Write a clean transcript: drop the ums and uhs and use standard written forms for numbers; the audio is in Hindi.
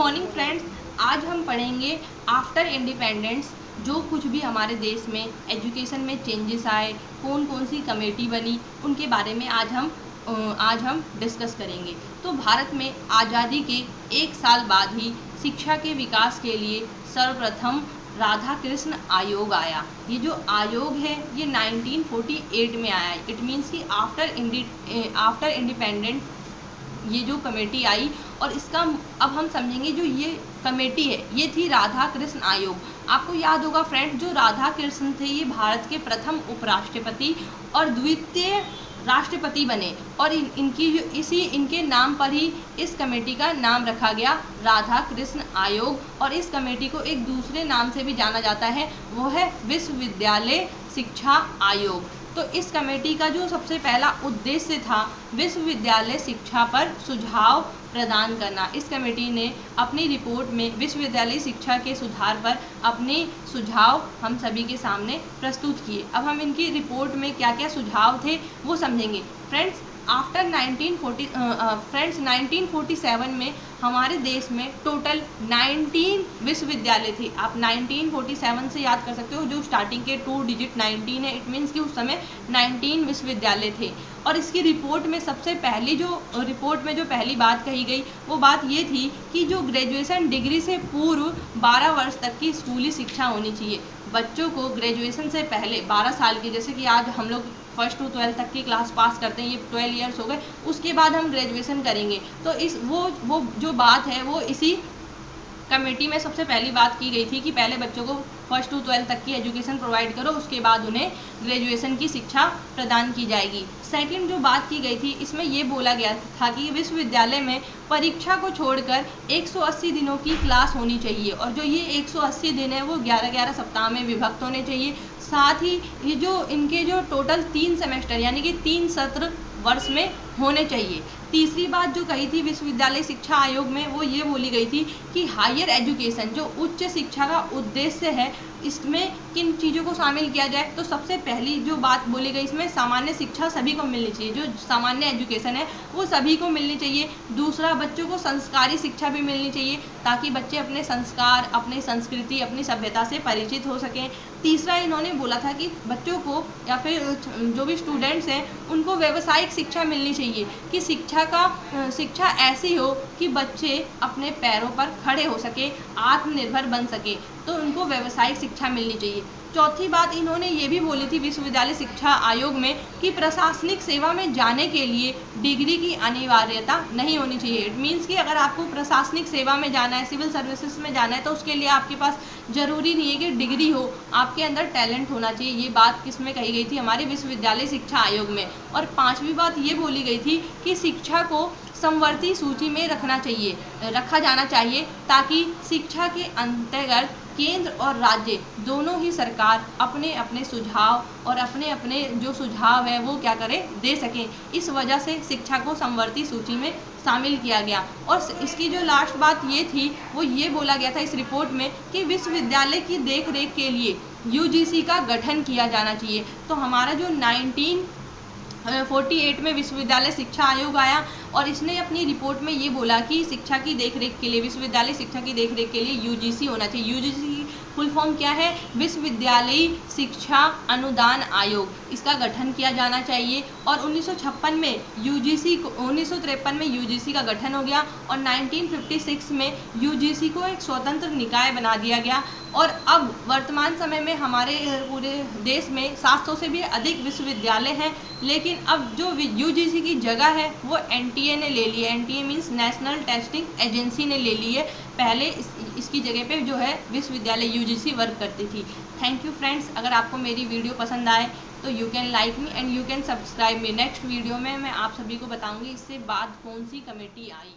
मॉर्निंग फ्रेंड्स, आज हम पढ़ेंगे आफ्टर इंडिपेंडेंस जो कुछ भी हमारे देश में एजुकेशन में चेंजेस आए, कौन कौन सी कमेटी बनी, उनके बारे में आज हम डिस्कस करेंगे। तो भारत में आज़ादी के एक साल बाद ही शिक्षा के विकास के लिए सर्वप्रथम राधा कृष्ण आयोग आया। ये जो आयोग है ये 1948 में आया। इट मीन्स कि आफ्टर इंडिपेंडेंट ये जो कमेटी आई, और इसका अब हम समझेंगे जो ये कमेटी है ये थी राधा कृष्ण आयोग। आपको याद होगा फ्रेंड्स, जो राधा कृष्ण थे ये भारत के प्रथम उपराष्ट्रपति और द्वितीय राष्ट्रपति बने, और इनके नाम पर ही इस कमेटी का नाम रखा गया राधा कृष्ण आयोग। और इस कमेटी को एक दूसरे नाम से भी जाना जाता है, वो है विश्वविद्यालय शिक्षा आयोग। तो इस कमेटी का जो सबसे पहला उद्देश्य था विश्वविद्यालय शिक्षा पर सुझाव प्रदान करना। इस कमेटी ने अपनी रिपोर्ट में विश्वविद्यालय शिक्षा के सुधार पर अपने सुझाव हम सभी के सामने प्रस्तुत किए। अब हम इनकी रिपोर्ट में क्या क्या सुझाव थे वो समझेंगे। फ्रेंड्स, आफ्टर 1947 में हमारे देश में टोटल 19 विश्वविद्यालय थे। आप 1947 से याद कर सकते हो, जो स्टार्टिंग के 2 डिजिट 19 है। इट मीन्स कि उस समय 19 विश्वविद्यालय थे। और इसकी रिपोर्ट में सबसे पहली जो रिपोर्ट में जो पहली बात कही गई वो बात ये थी कि जो ग्रेजुएशन डिग्री से पूर्व 12 वर्ष तक की स्कूली शिक्षा होनी चाहिए। बच्चों को ग्रेजुएशन से पहले 12 साल की, जैसे कि आज हम लोग 1st to 12 तक की क्लास पास करते हैं, ये 12 ईयर्स हो गए, उसके बाद हम ग्रेजुएशन करेंगे। तो वो जो बात है वो इसी कमेटी में सबसे पहली बात की गई थी कि पहले बच्चों को 1st to 12 तक की एजुकेशन प्रोवाइड करो, उसके बाद उन्हें ग्रेजुएशन की शिक्षा प्रदान की जाएगी। सेकंड जो बात की गई थी, इसमें ये बोला गया था कि विश्वविद्यालय में परीक्षा को छोड़कर 180 दिनों की क्लास होनी चाहिए, और जो ये 180 दिन है वो 11-11 सप्ताह में विभक्त होने चाहिए। साथ ही ये जो इनके जो टोटल 3 सेमेस्टर यानी कि 3 सत्र वर्ष में होने चाहिए। तीसरी बात जो कही थी विश्वविद्यालय शिक्षा आयोग में वो ये बोली गई थी कि हायर एजुकेशन जो उच्च शिक्षा का उद्देश्य है, इसमें किन चीज़ों को शामिल किया जाए। तो सबसे पहली जो बात बोली गई, इसमें सामान्य शिक्षा सभी को मिलनी चाहिए। जो सामान्य एजुकेशन है वो सभी को मिलनी चाहिए। दूसरा, बच्चों को संस्कारी शिक्षा भी मिलनी चाहिए ताकि बच्चे अपने संस्कार, अपनी संस्कृति, अपनी सभ्यता से परिचित हो सकें। तीसरा, इन्होंने बोला था कि बच्चों को या फिर जो भी स्टूडेंट्स हैं उनको व्यावसायिक शिक्षा मिलनी चाहिए, कि शिक्षा ऐसी हो कि बच्चे अपने पैरों पर खड़े हो सके, आत्मनिर्भर बन सके, तो उनको व्यावसायिक शिक्षा मिलनी चाहिए। चौथी बात इन्होंने ये भी बोली थी विश्वविद्यालय शिक्षा आयोग में कि प्रशासनिक सेवा में जाने के लिए डिग्री की अनिवार्यता नहीं होनी चाहिए। इट मीन्स कि अगर आपको प्रशासनिक सेवा में जाना है, सिविल सर्विसेज में जाना है, तो उसके लिए आपके पास जरूरी नहीं है कि डिग्री हो, आपके अंदर टैलेंट होना चाहिए। ये बात किस में कही गई थी? हमारे विश्वविद्यालय शिक्षा आयोग में। और पांचवी बात ये बोली गई थी कि शिक्षा को समवर्ती सूची में रखा जाना चाहिए, ताकि शिक्षा के अंतर्गत केंद्र और राज्य दोनों ही सरकार अपने अपने सुझाव और अपने अपने जो सुझाव है वो क्या करें, दे सकें। इस वजह से शिक्षा को समवर्ती सूची में शामिल किया गया। और इसकी जो लास्ट बात ये थी वो ये बोला गया था इस रिपोर्ट में कि विश्वविद्यालय की देखरेख के लिए यूजीसी का गठन किया जाना चाहिए। तो हमारा जो 1948 में विश्वविद्यालय शिक्षा आयोग आया, और इसने अपनी रिपोर्ट में ये बोला कि शिक्षा की देखरेख के लिए, विश्वविद्यालय शिक्षा की देखरेख के लिए यूजीसी होना चाहिए। यूजीसी की फुल फॉर्म क्या है? विश्वविद्यालय शिक्षा अनुदान आयोग। इसका गठन किया जाना चाहिए। और 1953 में 1953 में यूजीसी का गठन हो गया, और 1956 में यूजीसी को एक स्वतंत्र निकाय बना दिया गया। और अब वर्तमान समय में हमारे पूरे देश में 700 से भी अधिक विश्वविद्यालय हैं, लेकिन अब जो यूजीसी की जगह है वो एनटीए ने ले ली है। NTA means national testing agency ने ले ली है। पहले इसकी जगह पे जो है विश्वविद्यालय यूजीसी वर्क करती थी। Thank you friends. अगर आपको मेरी वीडियो पसंद आए तो you can like me and you can subscribe me. Next video में मैं आप सभी को बताऊंगी इससे बाद कौन सी कमेटी आई।